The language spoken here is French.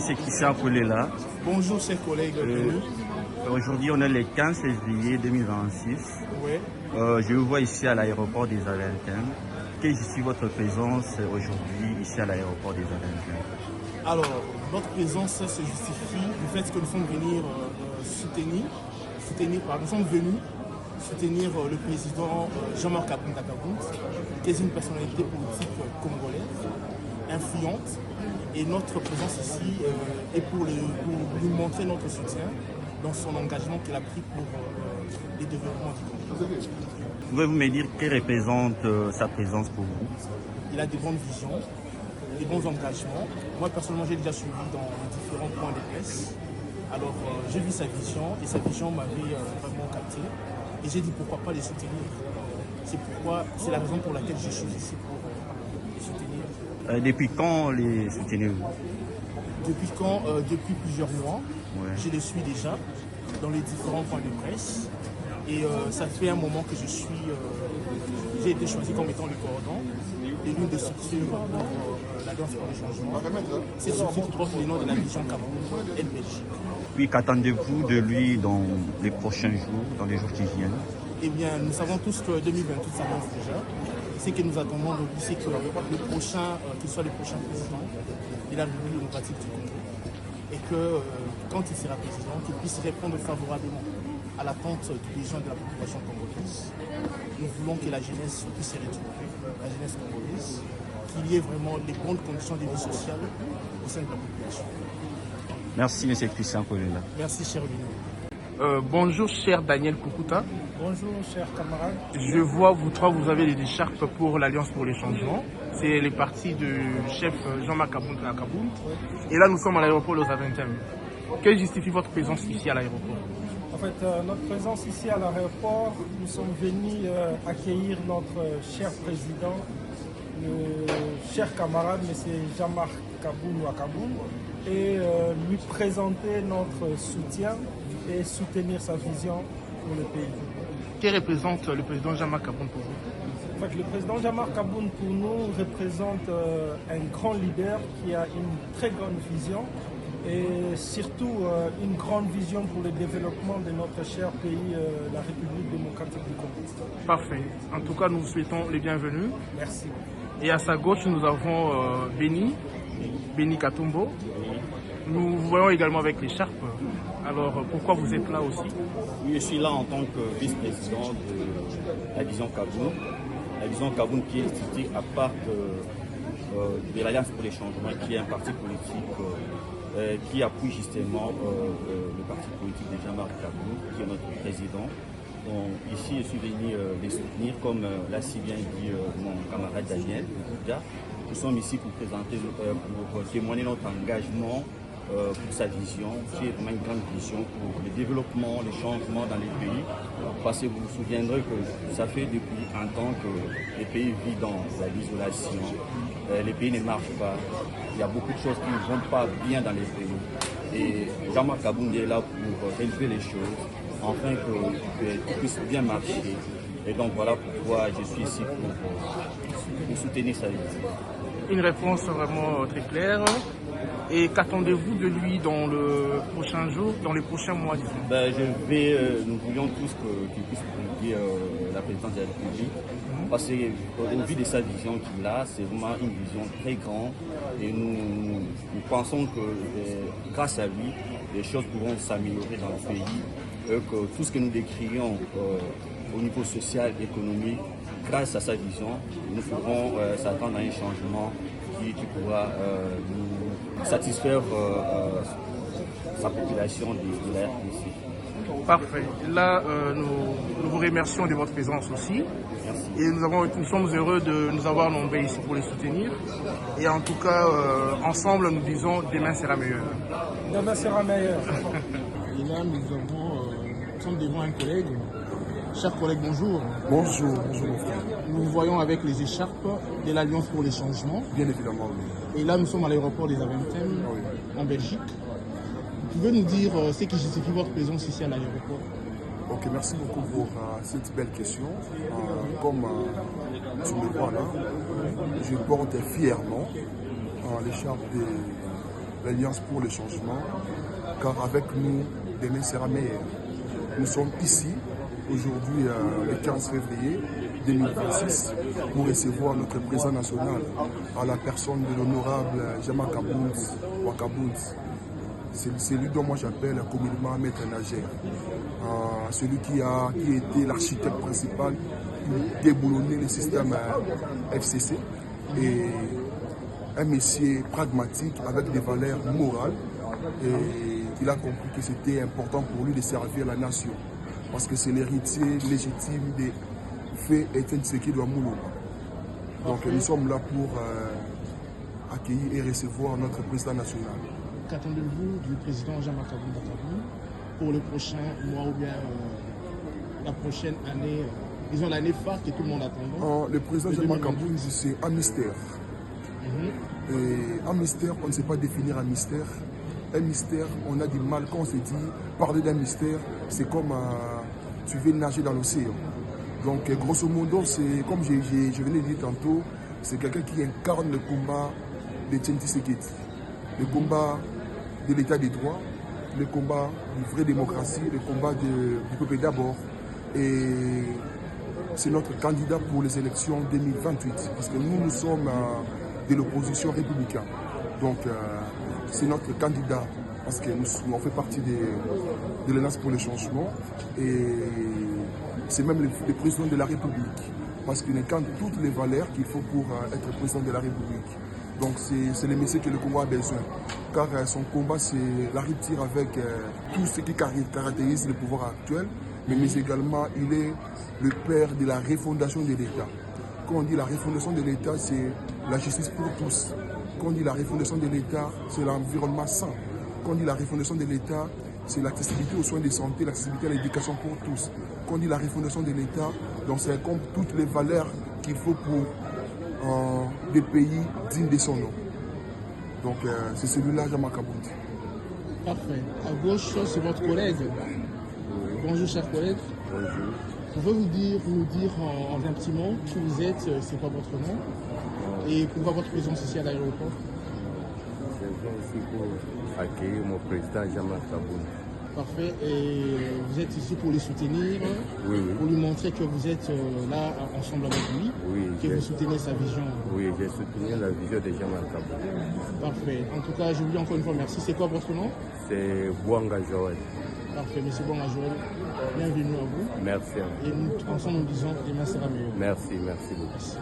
c'est Christian Kolela. Bonjour chers collègues. Aujourd'hui on est le 15 février 2026. Ouais. Je vous vois ici à l'aéroport des Aventins. Quelle est votre présence aujourd'hui ici à l'aéroport des Aventins? Alors, notre présence se justifie du fait que nous sommes venus soutenir le président Jean-Marc Aboun, qui est une personnalité politique congolaise, influente. Et notre présence ici est pour lui montrer notre soutien dans son engagement qu'il a pris pour le développement du Congo. Pouvez-vous me dire quelle représente sa présence pour vous? Il a des bonnes visions, des bons engagements. Moi, personnellement, j'ai déjà suivi dans différents points de presse. Alors, j'ai vu sa vision et sa vision m'avait vraiment capté. Et j'ai dit pourquoi pas les soutenir. C'est la raison pour laquelle je suis ici pour les soutenir. Depuis quand les soutenez-vous? Depuis plusieurs mois. Ouais. Je les suis déjà dans les différents points de presse. Et ça fait un moment que j'ai été choisi comme étant le cordon et l'une des structures pour l'Alliance pour le changement. C'est ce qui porte le nom de la vision Cameroun et Belgique. Puis qu'attendez-vous de lui dans les prochains jours, dans les jours qui viennent? Eh bien, nous savons tous que 2028 s'avance déjà. Ce que nous attendons de lui, c'est que qu'il soit le prochain président de la République démocratique du Congo. Et que quand il sera président, qu'il puisse répondre favorablement à l'attente des gens de la population congolaise. Nous voulons que la jeunesse puisse se retrouver, la jeunesse congolaise, qu'il y ait vraiment les bonnes conditions de vie sociale au sein de la population. Merci, M. Christian Kolela. Merci, cher Vino. Bonjour, cher Daniel Kukuta. Bonjour, chers camarades. Je vois, vous trois, vous avez des écharpes pour l'Alliance pour les changements. C'est les partis du chef Jean-Marc Aboun à Kaboul. Et là, nous sommes à l'aéroport Los Aventem. Quelle justifie votre présence ici à l'aéroport? En fait, notre présence ici à l'aéroport, nous sommes venus accueillir notre cher président, le cher camarade M. Jean-Marc Aboun à Kaboul, et lui présenter notre soutien et soutenir sa vision pour le pays. Que représente le président Jean-Marc Aboun pour vous? En fait, le président Jean-Marc Aboun pour nous représente un grand leader qui a une très grande vision et surtout une grande vision pour le développement de notre cher pays, la République démocratique du Congo. Parfait. En tout cas, nous vous souhaitons les bienvenus. Merci. Et à sa gauche, nous avons Béni Katumbo. Nous vous voyons également avec l'écharpe. Alors, pourquoi vous êtes là aussi? Oui, je suis là en tant que vice-président de la Vision Kaboun. La Vision Kaboun qui est instituée à part de l'Alliance pour les changements, qui est un parti politique qui appuie justement le parti politique de Jean-Marc Kaboun, qui est notre président. Donc, ici, je suis venu les soutenir, comme l'a si bien dit mon camarade Daniel. Nous sommes ici pour présenter, pour témoigner notre engagement pour sa vision, qui est vraiment une grande vision pour le développement, les changements dans les pays. Parce que vous vous souviendrez que ça fait depuis un temps que les pays vivent dans l'isolation, les pays ne marchent pas, il y a beaucoup de choses qui ne vont pas bien dans les pays. Et Jean-Marc Aboun est là pour relever les choses, afin que tout puisse bien marcher. Et donc voilà pourquoi je suis ici pour soutenir sa vision. Une réponse vraiment très claire. Et qu'attendez-vous de lui dans le prochain jour, dans les prochains mois, disons? Nous voulions tous qu'il puisse briguer la présidence de la République. Parce qu'au vu de sa vision qu'il a, c'est vraiment une vision très grande. Et nous pensons que grâce à lui, les choses pourront s'améliorer dans le pays. Et que tout ce que nous décrions au niveau social, économique, grâce à sa vision, nous pourrons s'attendre à un changement qui pourra nous satisfaire sa population de la RDC. Parfait. Là, nous vous remercions de votre présence aussi. Merci. Et nous sommes heureux de nous avoir nombreux ici pour les soutenir. Et en tout cas, ensemble, nous disons demain sera meilleur. Demain sera meilleur. Et là, nous sommes devant un collègue. Chers collègues, bonjour. Bonjour, bonjour mon frère. Nous vous voyons avec les écharpes de l'Alliance pour les changements. Bien évidemment, oui. Et là, nous sommes à l'aéroport des Aventins, en Belgique. Vous pouvez nous dire ce qui justifie votre présence ici à l'aéroport? Ok, merci beaucoup pour cette belle question. Comme tu me vois là, je porte fièrement l'écharpe de l'Alliance pour le changement, car avec nous, demain sera meilleur. Nous sommes ici, aujourd'hui, le 15 février 2026, pour recevoir notre président national, à la personne de l'honorable Jama Kaboun. C'est lui dont moi j'appelle communément Maître Nager. Celui qui a été l'architecte principal pour déboulonner le système FCC. Et un monsieur pragmatique avec des valeurs morales. Et il a compris que c'était important pour lui de servir la nation. Parce que c'est l'héritier légitime des faits Etienne Tshisekedi Moulou. Donc nous sommes là pour accueillir et recevoir notre président national. Qu'attendez-vous du président Jean-Marc Kaboun pour le prochain mois ou bien la prochaine année, disons l'année phare que tout le monde attend? Le président Jean-Marc Kaboun, c'est un mystère. Et un mystère, on ne sait pas définir un mystère. Un mystère, on a du mal quand on se dit parler d'un mystère, c'est comme tu veux nager dans l'océan. Donc grosso modo, c'est comme je venais de dire tantôt, c'est quelqu'un qui incarne le combat d'Etienne Tshisekedi. Le combat de l'état des droits, le combat d'une vraie démocratie, le combat du peuple d'abord. Et c'est notre candidat pour les élections 2028, parce que nous sommes de l'opposition républicaine. Donc c'est notre candidat, parce que nous on fait partie de l'Alliance pour le changement. Et c'est même le président de la République, parce qu'il incarne toutes les valeurs qu'il faut pour être président de la République. Donc c'est le message que le Congo a besoin, car son combat c'est la rupture avec tout ce qui caractérise le pouvoir actuel, mais également il est le père de la refondation de l'État. Quand on dit la refondation de l'État, c'est la justice pour tous. Quand on dit la refondation de l'État, c'est l'environnement sain. Quand on dit la refondation de l'État, c'est l'accessibilité aux soins de santé, l'accessibilité à l'éducation pour tous. Quand on dit la refondation de l'État, donc c'est comme toutes les valeurs qu'il faut pour des pays dignes de son nom. Donc c'est celui-là, Jama Kaboun. Parfait. À gauche, c'est votre collègue. Bonjour, cher collègue. Bonjour. Pouvez-vous nous dire en un petit mot qui vous êtes, c'est quoi votre nom et pourquoi votre présence ici à l'aéroport? Je viens ici pour accueillir mon président Jama Kaboun. Parfait. Et vous êtes ici pour le soutenir, oui. Pour lui montrer que vous êtes là ensemble avec lui, oui, que vous soutenez sa vision. Oui, j'ai soutenu la vision de Jama Kaboun. Parfait. En tout cas, je vous dis encore une fois merci. C'est quoi votre nom? C'est Bouanga Joël. Parfait, monsieur Bouanga Joël. Bienvenue à vous. Merci. Et nous, ensemble, nous disons que demain sera meilleur. Merci beaucoup. Merci.